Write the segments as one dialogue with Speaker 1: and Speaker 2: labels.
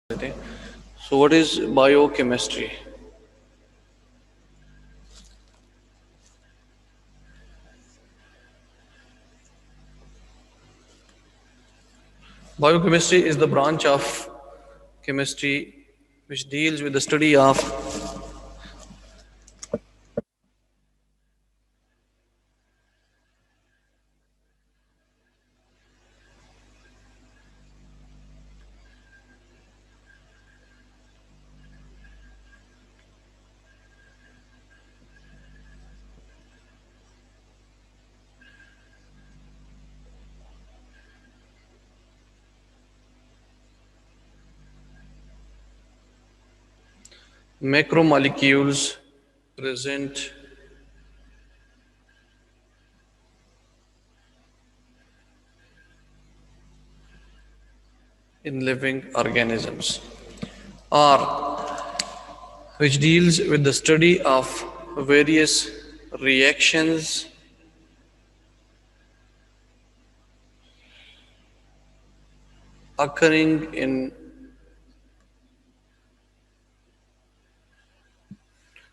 Speaker 1: So, what is biochemistry? Biochemistry is the branch of chemistry which deals with the study of macromolecules present in living organisms, or which deals with the study of various reactions occurring in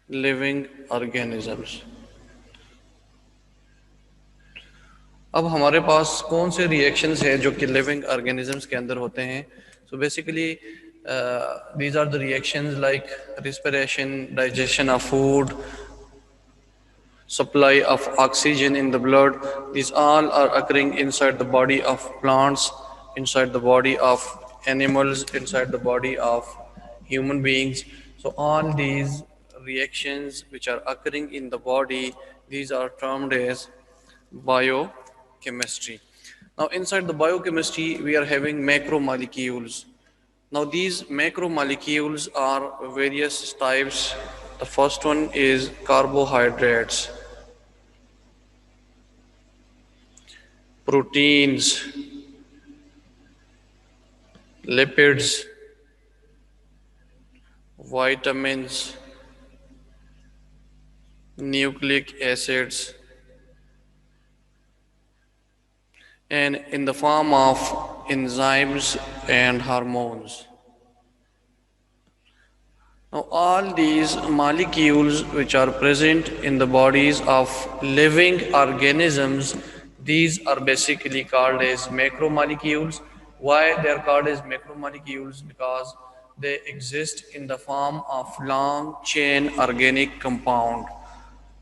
Speaker 1: living organisms. अब हमारे पास कौन से reactions हैं जो कि living organisms के अंदर होते हैं. So basically these are the reactions like respiration, digestion of food, supply of oxygen in the blood. These all are occurring inside the body of plants, inside the body of animals, inside the body of human beings. So all these reactions which are occurring in the body, these are termed as biochemistry. Now inside the biochemistry we are having macromolecules. Now these macromolecules are various types. The first one is carbohydrates, proteins, lipids, vitamins, nucleic acids, and in the form of enzymes and hormones. Now, all these molecules which are present in the bodies of living organisms, these are basically called as macromolecules. Why they are called as macromolecules? Because they exist in the form of long chain organic compound,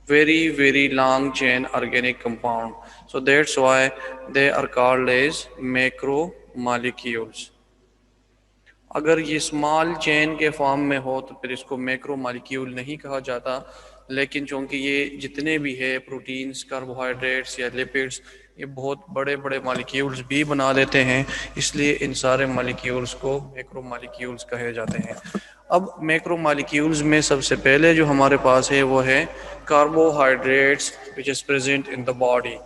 Speaker 1: very long chain organic compound. So that's why they are called as macromolecules. अगर ये small chain के form में हो तो फिर इसको macro molecule नहीं कहा जाता, लेकिन चूंकि ये जितने भी है प्रोटीन्स, कार्बोहाइड्रेट्स या लिपिड्स, ये बहुत बड़े बड़े मालिक्यूल्स भी बना देते हैं, इसलिए इन सारे मालिक्यूल्स को मैक्रो मालिक्यूल्स कहे जाते हैं. अब मैक्रो मालिक्यूल्स में सबसे पहले जो हमारे पास है वो है carbohydrates which is present in the body.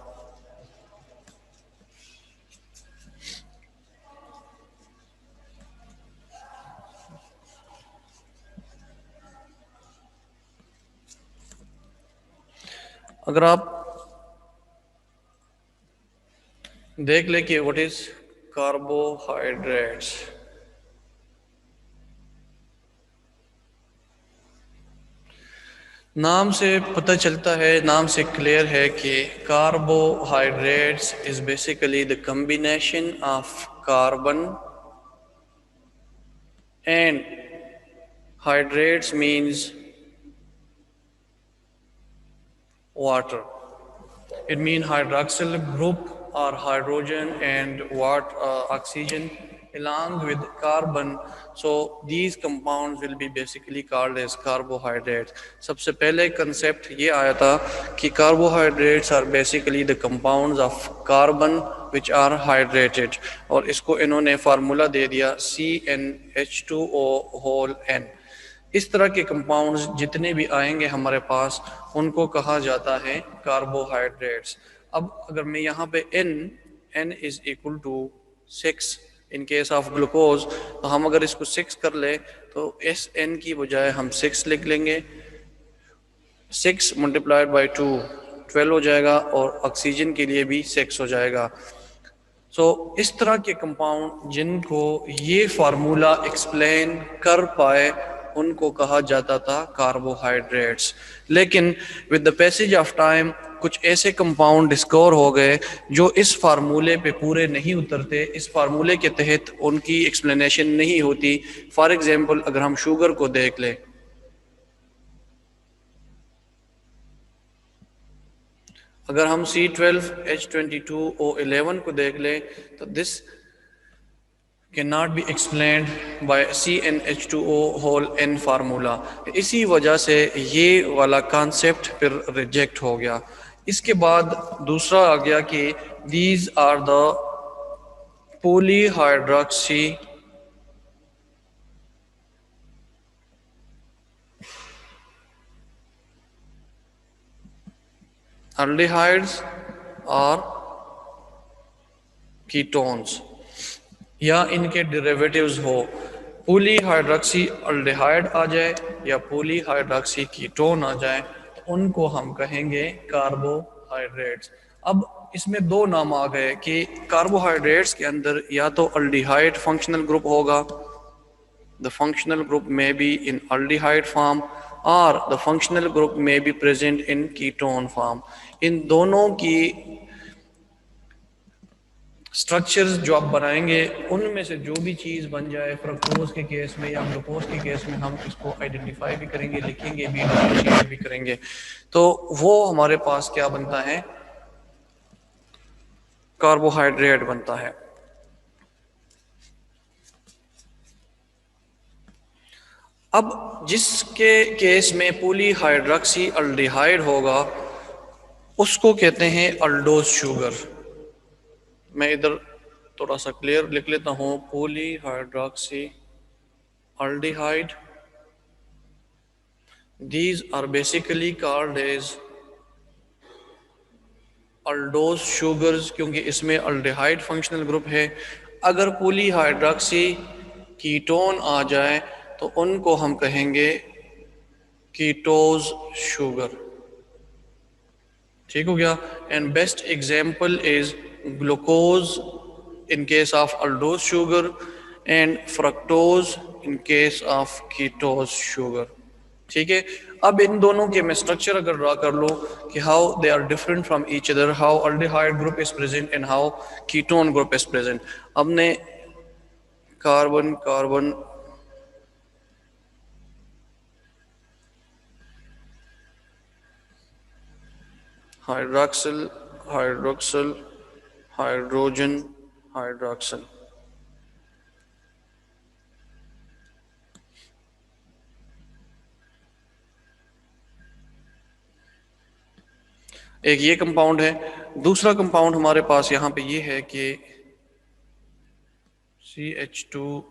Speaker 1: अगर आप देख ले कि व्हाट इज कार्बोहाइड्रेट्स, नाम से पता चलता है, नाम से क्लियर है कि carbohydrates is basically the combination of carbon and hydrates means water. It means hydroxyl group or hydrogen and oxygen along with carbon. So these compounds will be basically called as carbohydrates. सबसे पहले concept ये आया था कि carbohydrates are basically the compounds of carbon which are hydrated, और इसको इन्होंने formula दे दिया CnH2O whole n. इस तरह के कंपाउंड्स जितने भी आएंगे हमारे पास उनको कहा जाता है कार्बोहाइड्रेट्स. अब अगर मैं यहाँ पे n is equal to 6 in case of glucose, तो हम अगर इसको 6 कर ले तो Sn की बजाय हम 6 लिख लेंगे. 6 मल्टीप्लाइड बाई 2 12 हो जाएगा, और ऑक्सीजन के लिए भी 6 हो जाएगा. इस तरह के कंपाउंड जिनको ये फार्मूला एक्सप्लेन कर पाए उनको कहा जाता था कार्बोहाइड्रेट्स। लेकिन with the passage of time कुछ ऐसे कंपाउंड डिस्कवर हो गए जो इस फार्मूले पे पूरे नहीं उतरते, इस फार्मूले के तहत उनकी एक्सप्लेनेशन नहीं होती। फॉर एग्जांपल अगर हम शुगर को देख लें, अगर हम C12H22O11 को देख लें तो this cannot be explained by CnH2O whole n formula. इसी वजह से ये वाला कॉन्सेप्ट फिर रिजेक्ट हो गया। इसके बाद दूसरा आ गया कि दीज आर द पोलीहाइड्रॉक्सी एल्डिहाइड्स और कीटोन्स या इनके डेरिवेटिव्स हो। पोलीहाइड्रॉक्सी एल्डिहाइड आ जाए या पोलीहाइड्रॉक्सी कीटोन आ जाए तो उनको हम कहेंगे कार्बोहाइड्रेट्स। अब इसमें दो नाम आ गए कि कार्बोहाइड्रेट्स के अंदर या तो एल्डिहाइड फंक्शनल ग्रुप होगा, the functional group may be in aldehyde form or the functional group may be present in ketone form। इन दोनों की स्ट्रक्चर्स जो आप बनाएंगे उनमें से जो भी चीज़ बन जाए, फ्रक्टोज के केस में या ग्लूकोज के केस में हम इसको आइडेंटिफाई भी करेंगे, लिखेंगे भी, डिफरेंशिएट भी करेंगे, तो वो हमारे पास क्या बनता है, कार्बोहाइड्रेट बनता है। अब जिसके केस में पोलीहाइड्रॉक्सी एल्डिहाइड होगा उसको कहते हैं अल्डोज शुगर। मैं इधर थोड़ा सा क्लियर लिख लेता हूँ, polyhydroxy aldehyde, these are basically called as aldose sugars क्योंकि इसमें अल्डिहाइड फंक्शनल ग्रुप है। अगर पोलीहाइड्रॉक्सी कीटोन आ जाए तो उनको हम कहेंगे कीटोज शुगर। ठीक हो गया। And best example is glucose in case of aldose sugar and fructose in case of ketose sugar. ठीक है। अब इन दोनों के मैं स्ट्रक्चर अगर ड्रा कर लो कि how they are different from each other, how aldehyde group is present and how ketone group is present. हमने carbon carbon hydroxyl hydroxyl hydrogen hydroxyl. एक ये कंपाउंड है। दूसरा कंपाउंड हमारे पास यहाँ पे ये है कि CH2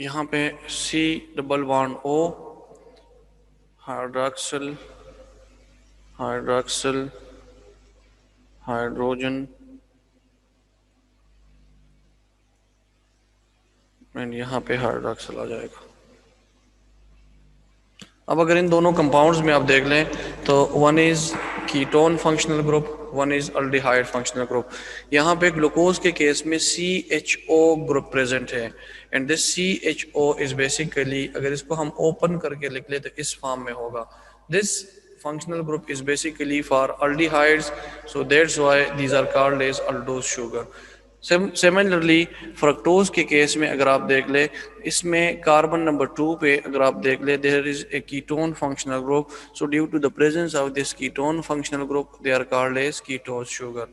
Speaker 1: यहाँ पे C double bond O hydroxyl hydroxyl hydrogen and यहाँ पे हाइड्रोक्सिल आ जाएगा। अब अगर इन दोनों कंपाउंड्स में आप देख लें तो one is ketone functional group, one is aldehyde functional group. यहाँ पे ग्लूकोज के केस में CHO ग्रुप प्रेजेंट है and this CHO is basically, अगर इसको हम ओपन करके लिख ले तो इस फॉर्म में होगा, this functional group is basically for aldehydes, so that's why these are called as aldose sugar। Similarly fructose के केस में अगर आप देख ले, इसमें कार्बन नंबर 2 पे अगर आप देख ले there is a ketone functional group, so due to the presence of this ketone functional group they are called as ketose sugar.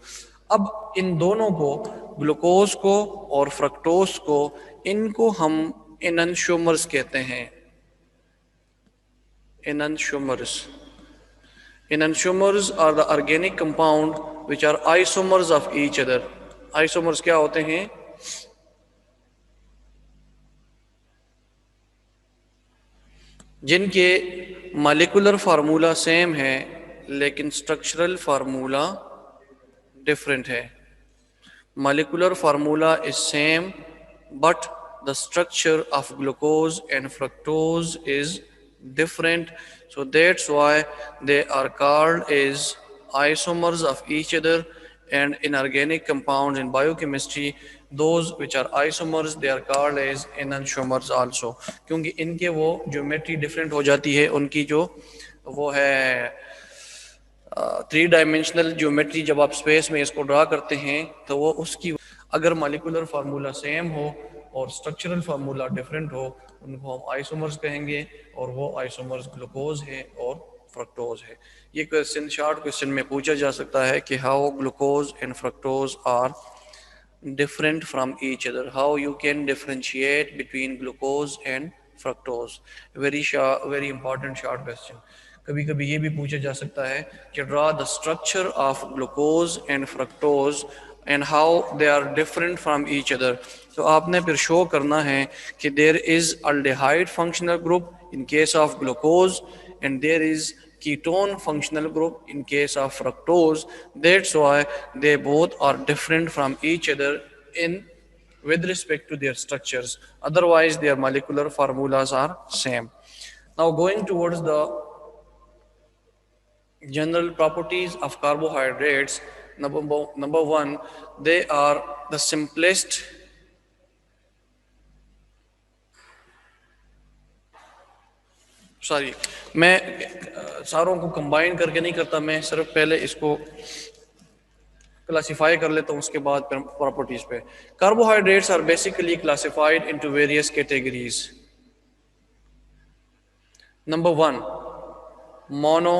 Speaker 1: अब इन दोनों को, ग्लूकोज को और फ्रक्टोज को, इनको हम एनंशोमर्स कहते हैं, एनंशोमर्स। Enantiomers are the organic compound which are isomers of each other। Isomers क्या होते हैं? जिनके मॉलिक्यूलर फार्मूला सेम है लेकिन स्ट्रक्चरल फार्मूला डिफरेंट है। Molecular formula is same, but the structure of glucose and fructose is different. So that's why they are called as isomers of each other. And in organic compounds in biochemistry, those which are isomers they are called as enantiomers also, क्योंकि इनके वो geometry different हो जाती है, उनकी जो वो है थ्री डायमेंशनल ज्योमेट्री, जब आप स्पेस में इसको ड्रा करते हैं तो वो उसकी, अगर मालिकुलर फार्मूला सेम हो और स्ट्रक्चरल फार्मूला डिफरेंट हो, उनको हम आइसोमर्स कहेंगे, और वो आइसोमर्स ग्लूकोज है और फ्रक्टोज है। ये क्वेश्चन शॉर्ट क्वेश्चन में पूछा जा सकता है कि how glucose and fructose are different from each other, how you can differentiate between glucose and fructose। very short, very important short question। कभी कभी ये भी पूछा जा सकता है कि draw the structure of glucose and fructose and how they are different from each other। तो आपने फिर शो करना है कि there is aldehyde functional group in case of glucose and there is ketone functional group in case of fructose। That's why they both are different from each other in with respect to their structures. Otherwise, their molecular formulas are same. Now, going towards the general properties of carbohydrates, number one, they are the simplest. Sorry, मैं सारों को combine करके नहीं करता, मैं सिर्फ पहले इसको क्लासिफाई कर लेता हूँ, उसके बाद प्रॉपर्टीज पे। Carbohydrates are basically classified into various categories. Number one, mono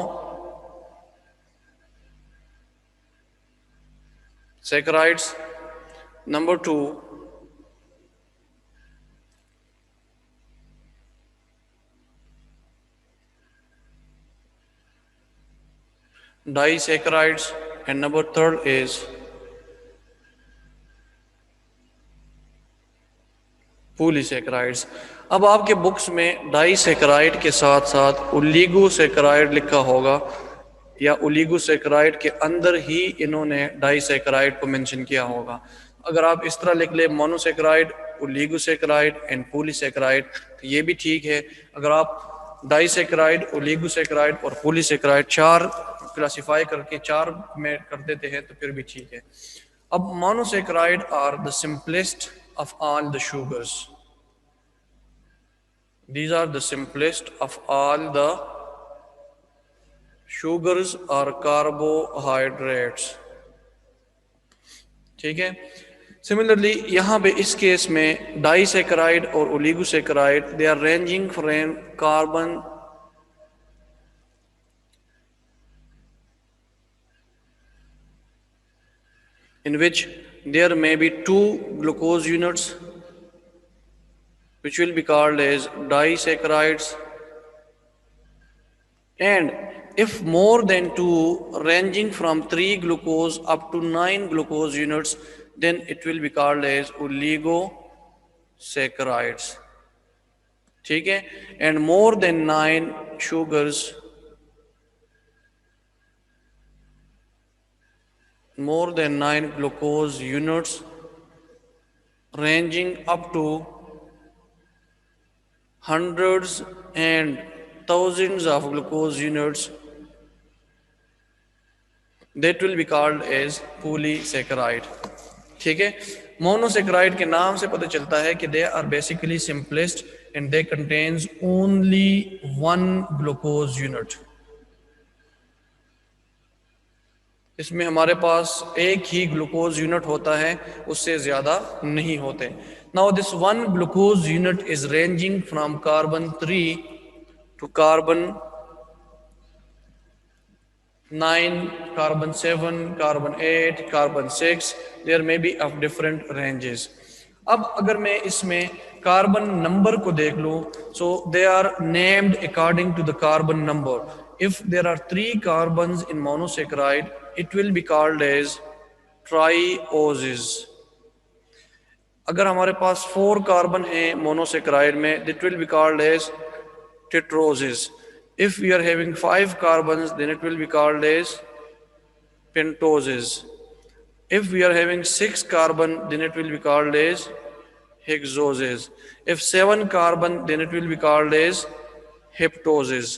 Speaker 1: saccharides. Number two, disaccharides, and number third is polysaccharides. अब आपके बुक्स में डाइसैकेराइड के साथ साथ ओलिगोसैकेराइड लिखा होगा, या ओलिगोसैकेराइड के अंदर ही इन्होंने डाइसैकेराइड को मेंशन किया होगा। अगर आप इस तरह लिख ले मोनोसैकेराइड, ओलिगोसैकेराइड एंड पॉलीसैकेराइड, तो ये भी ठीक है। अगर आप डाइसैकेराइड, ओलिगोसैकेराइड और पॉलीसैकेराइड चार क्लासिफाई करके चार में कर देते हैं तो फिर भी ठीक है। अब monosaccharide are the simplest of all the sugars। These are the simplest of all the sugars or carbohydrates। ठीक है। सिमिलरली यहाँ पे इस केस में डाइसैकेराइड और oligosaccharide they are ranging from carbon in which there may be two glucose units which will be called as disaccharides, and if more than two ranging from 3 glucose up to 9 glucose units, then it will be called as oligosaccharides। ठीक है। and more than 9 sugars, more than 9 glucose units ranging up to hundreds and thousands of glucose units, that will be called as polysaccharide। ठीक है। Monosaccharide के नाम से पता चलता है कि they are basically simplest and they contains only one glucose unit. इसमें हमारे पास एक ही ग्लूकोज यूनिट होता है, उससे ज्यादा नहीं होते। Now this one glucose unit is ranging from carbon 3 to carbon 9, carbon 7, carbon 8, carbon 6, there may be of different ranges. अब अगर मैं इसमें कार्बन नंबर को देख लूं, so they are named according to the carbon number. if there are 3 carbons in monosaccharide, it will be called as trioses। अगर हमारे पास 4 carbon है मोनोसेक्राइड में, it will be called as tetroses। if we are having 5 carbons, then it will be called as pentoses। If we are having 6 carbon, then it will be called as hexoses. If 7 carbon, then it will be called as heptoses,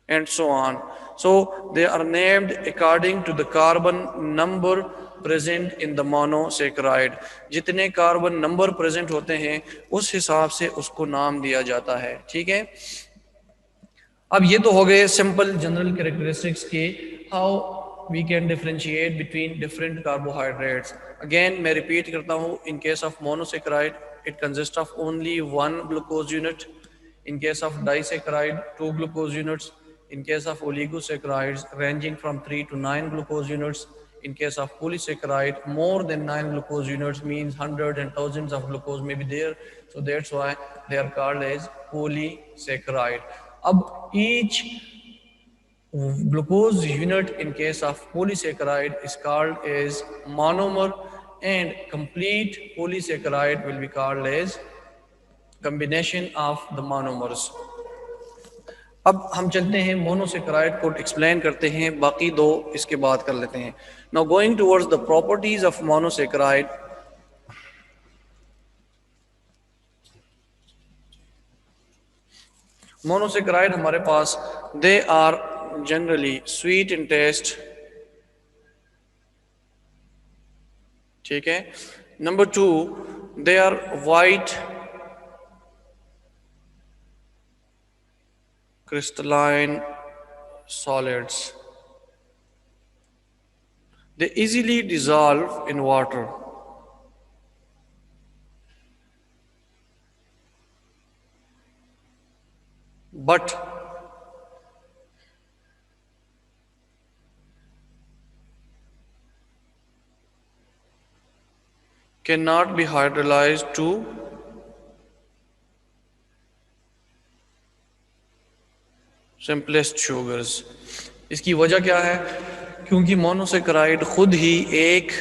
Speaker 1: and so on. So they are named according to the carbon number present in the monosaccharide. जितने carbon number present होते हैं उस हिसाब से उसको नाम दिया जाता है, ठीक है। अब ये तो हो गए सिंपल जनरल कैरेक्टरिस्टिक्स के, how we can differentiate between different carbohydrates. Again मैं रिपीट करता हूँ, in case of monosaccharide it consist of only one glucose unit, in case of disaccharide 2 glucose units, in case of oligosaccharides ranging from 3 to 9 glucose units, in case of polysaccharide more than 9 glucose units, means hundreds and thousands of glucose may be there, so that's why they are called as polysaccharide. अब each glucose unit in case of polysaccharide is called as monomer, and complete polysaccharide will be called as combination of the monomers. अब हम चलते हैं monosaccharide को explain करते हैं, बाकी दो इसके बाद कर लेते हैं। Now going towards the properties of monosaccharide. Monosaccharide हमारे पास they are generally sweet in taste, ठीक है। Number 2, they are white crystalline solids. They easily dissolve in water. But cannot be hydrolyzed to simplest sugars. इसकी वजह क्या है? क्योंकि monosaccharide खुद ही एक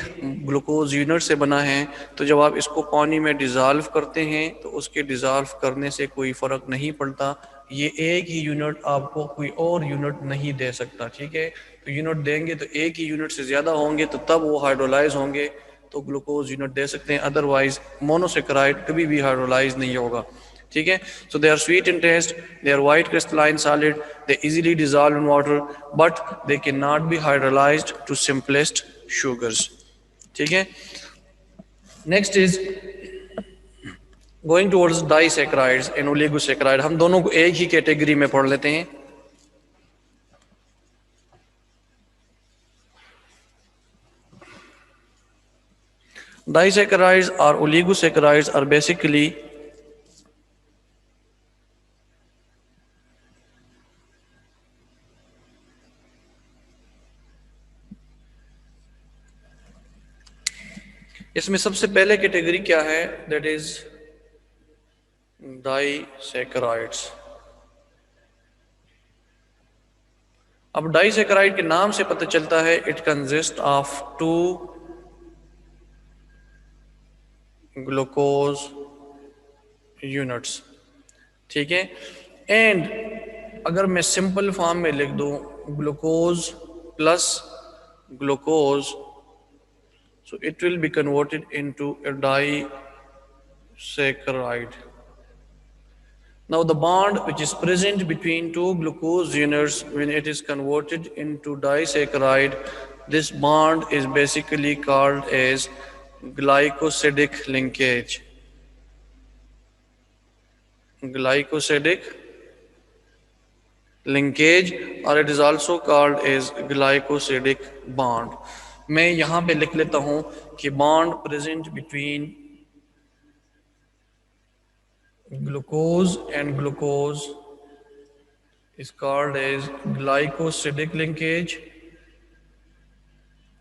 Speaker 1: ग्लूकोज यूनिट से बना है, तो जब आप इसको पानी में डिज़ोल्व करते हैं तो उसके डिज़ोल्व करने से कोई फ़र्क नहीं पड़ता, ये एक ही यूनिट आपको कोई और यूनिट नहीं दे सकता, ठीक है। तो यूनिट देंगे तो एक ही यूनिट से ज़्यादा होंगे तो तब वो हाइड्रोलाइज होंगे तो ग्लूकोज यूनिट दे सकते हैं, अदरवाइज मोनोसेक्राइड कभी भी हाइड्रोलाइज नहीं होगा, ठीक है। So they are sweet in taste, they are white crystalline solid, they easily dissolve in water, but they can not be hydrolysed to simplest sugars, ठीक है। Next is going towards disaccharides and oligosaccharide. हम दोनों को एक ही category में पढ़ लेते हैं। Disaccharides or oligosaccharides are basically इसमें सबसे पहले कैटेगरी क्या है? That is disaccharides. अब डाइसैकेराइड के नाम से पता चलता है it consist of 2 glucose units, ठीक है। एंड अगर मैं सिंपल फॉर्म में लिख दूं glucose plus glucose, so it will be converted into a disaccharide. Now the bond which is present between 2 glucose units when it is converted into disaccharide, this bond is basically called as glycosidic linkage. Glycosidic linkage, or it is also called as glycosidic bond. मैं यहाँ पे लिख लेता हूँ कि bond present between glucose and glucose is called as glycosidic linkage,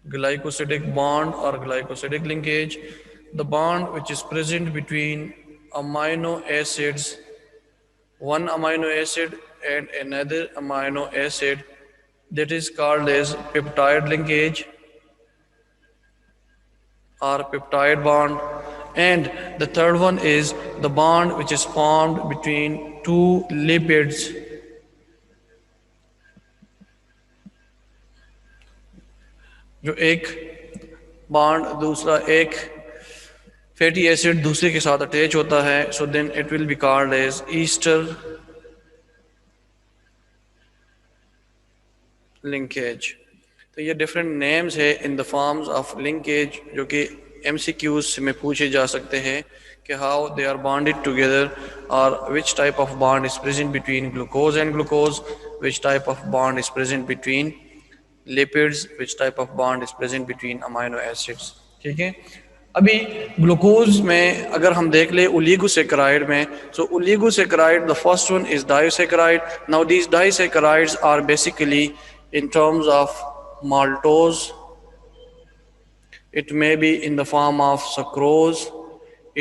Speaker 1: glycosidic bond or glycosidic linkage. The bond which is present between amino acids, one amino acid and another amino acid, that is called as peptide linkage or peptide bond. And the third one is the bond which is formed between 2 lipids, जो एक bond दूसरा एक fatty acid दूसरे के साथ attach होता है, so then it will be called as ester linkage. तो ये डिफरेंट नेम्स है in the forms of linkage जो कि एमसीक्यूज में पूछे जा सकते हैं कि how they are bonded together और which type of bond is present between glucose and glucose, which type of bond is present between lipids, which type of bond is present between amino acids. ठीक है, अभी glucose में अगर हम देख ले oligosaccharide में, so oligosaccharide the first one is disaccharide. Now these disaccharides are basically in terms of maltose, it may be in the form of sucrose,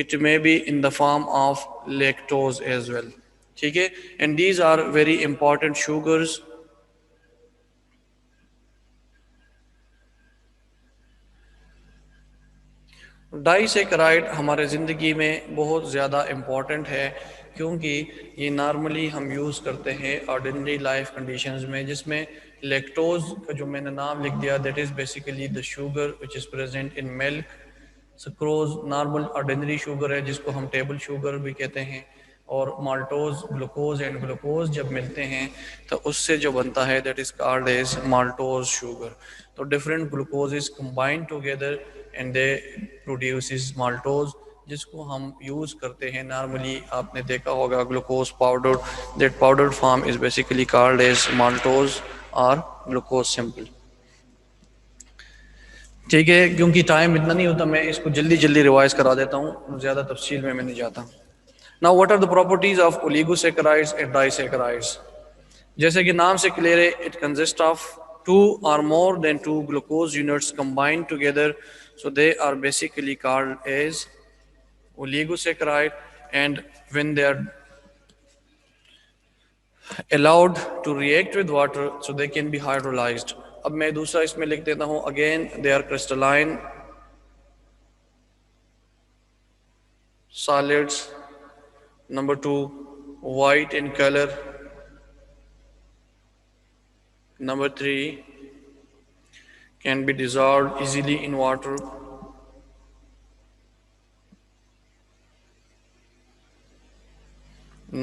Speaker 1: it may be in the form of lactose as well। ठीक है, and these are very important sugars। Disaccharide हमारे ज़िंदगी में बहुत ज़्यादा important है क्योंकि ये नॉर्मली हम यूज़ करते हैं ऑर्डिनरी लाइफ कंडीशंस में, जिसमें लैक्टोज का जो मैंने नाम लिख दिया that is basically the sugar which is present in milk. Sucrose normal ordinary sugar है जिसको हम टेबल शुगर भी कहते हैं, और माल्टोज ग्लूकोज एंड ग्लूकोज जब मिलते हैं तो उससे जो बनता है that is called as maltose sugar. तो different glucoses combine together and they produces maltose, जिसको हम यूज़ करते हैं नॉर्मली। आपने देखा होगा glucose powder, that powder form is basically called as maltose और ग्लूकोज सिंपल। ठीक है, क्योंकि टाइम इतना नहीं होता, मैं इसको जल्दी जल्दी रिवाइज करा देता हूँ, ज़्यादा तफसील में मैं नहीं जाता। Now what are the properties of oligosaccharides and disaccharides. जैसे कि नाम से क्लियर है, इट कंसिस्ट ऑफ टू और more than two glucose units combined together, so they are basically called as oligosaccharide, and when they are allowed to react with water so they can be hydrolyzed। अब मैं दूसरा इसमें लिख देता हूँ, again they are crystalline solids, number 2 white in color, number 3 can be dissolved easily in water,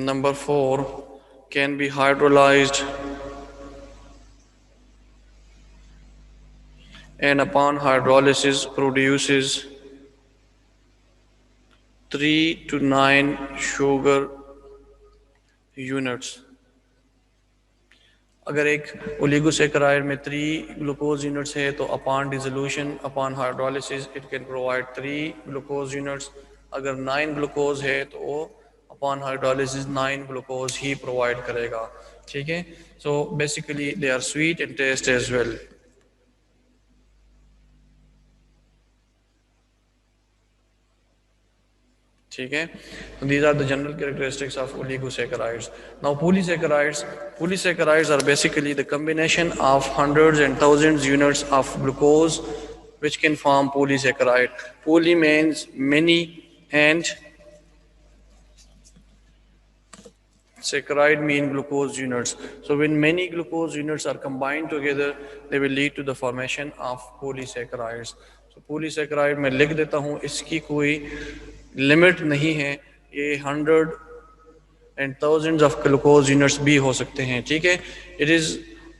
Speaker 1: number 4 can be hydrolyzed, and upon hydrolysis produces 3 to 9 sugar units। अगर एक oligosaccharide में 3 ग्लूकोज यूनिट्स है तो upon dissolution upon hydrolysis it can provide 3 glucose units. अगर 9 glucose है तो वो upon hydrolysis 9 glucose ही प्रोवाइड करेगा। ठीक है, so basically they are sweet in taste as well. ठीक है, these are the general characteristics of oligosaccharides। Now polysaccharides are basically the combination of hundreds and thousands units of glucose which can form polysaccharide। Poly means many and saccharide mean glucose units, so when many glucose units are combined together they will lead to the formation of polysaccharides। So polysaccharide मैं लिख देता हूँ, इसकी कोई limit नहीं है, ये 100 and thousands of glucose units भी हो सकते हैं। ठीक है, it is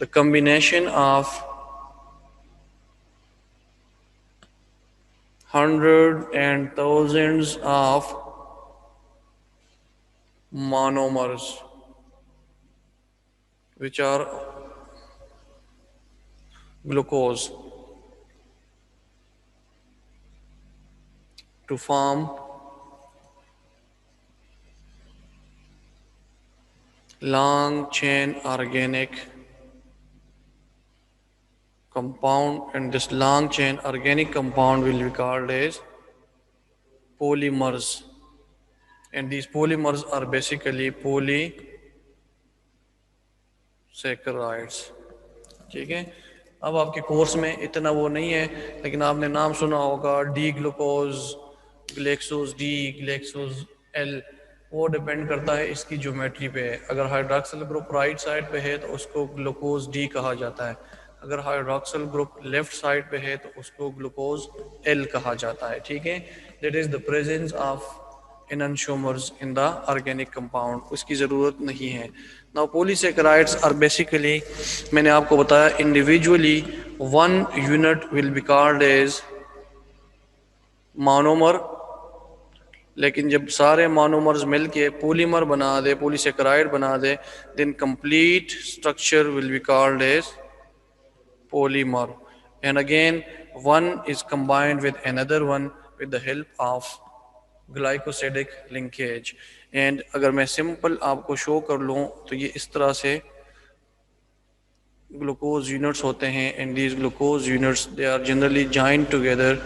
Speaker 1: the combination of 100 and thousands of monomers which are glucose to form long chain organic compound, and this long chain organic compound will be called as polymers, and these polymers are basically polysaccharides। ठीक है, अब आपके course में इतना वो नहीं है, लेकिन आपने नाम सुना होगा डी ग्लूकोज, ग्लेक्सोज डी, ग्लेक्सोज एल, वो डिपेंड करता है इसकी ज्योमेट्री पे है। अगर हाइड्रॉक्सिल ग्रुप राइट साइड पे है तो उसको ग्लूकोज डी कहा जाता है, अगर हाइड्रोक्सिल ग्रुप लेफ्ट साइड पे है तो उसको ग्लूकोज एल कहा जाता है, ठीक है। That is the presence of isomers in the organic compound, उसकी ज़रूरत नहीं है। नाउ पॉलीसेकेराइड्स आर बेसिकली, मैंने आपको बताया individually one unit will be called as monomer, लेकिन जब सारे मोनोमर्स मिलके पॉलीमर बना दे, पॉलीसेकेराइड बना दे, then complete structure will be called as polymer, and again one is combined with another one with the help of glycosidic linkage। and अगर मैं सिंपल आपको शो कर लूँ तो ये इस तरह से ग्लूकोज यूनिट्स होते हैं, and these glucose units they are generally joined together,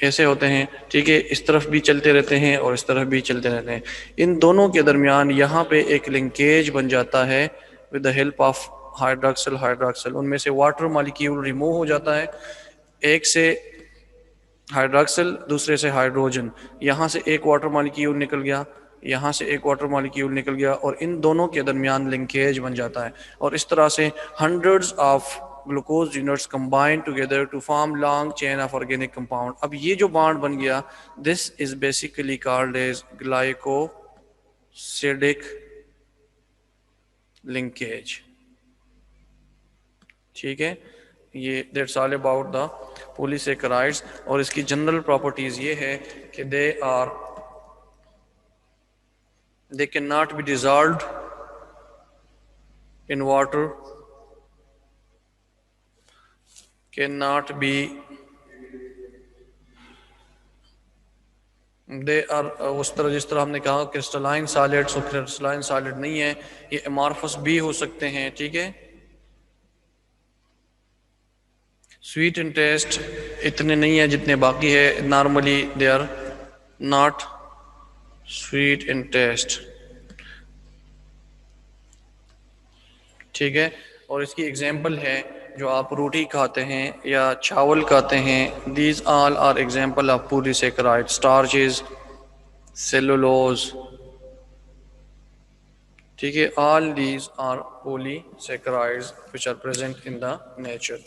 Speaker 1: ऐसे होते हैं, ठीक है। इस तरफ भी चलते रहते हैं और इस तरफ भी चलते रहते हैं। इन दोनों के दरमियान यहाँ पे एक लिंकेज बन जाता है with the help of hydroxyl, उनमें से वाटर मॉलिक्यूल रिमूव हो जाता है, एक से हाइड्रोक्सिल दूसरे से हाइड्रोजन, यहाँ से एक वाटर मॉलिक्यूल निकल गया, यहाँ से एक वाटर मॉलिक्यूल निकल गया, और इन दोनों के दरमियान लिंकेज बन जाता है, और इस तरह से hundreds of glucose units combine together to form long chain of organic compound. अब ये जो बॉन्ड बन गया, this is basically called as glycosidic linkage, ठीक है। ये that's all about the polysaccharides, और इसकी जनरल प्रॉपर्टीज ये है कि they cannot be dissolved in water, cannot be, they are उस तरह जिस तरह हमने कहा क्रिस्टलाइन सॉलिड्स, और क्रिस्टलाइन सॉलिड नहीं है, ये अमॉर्फस भी हो सकते हैं, ठीक है। स्वीट इन टेस्ट इतने नहीं है जितने बाकी है, normally they are not sweet in taste, ठीक है। और इसकी एग्जांपल है जो आप रोटी खाते हैं या चावल खाते हैं, these all are example of polysaccharide, starches, cellulose, ठीक है। All these are polysaccharides which are present in the nature.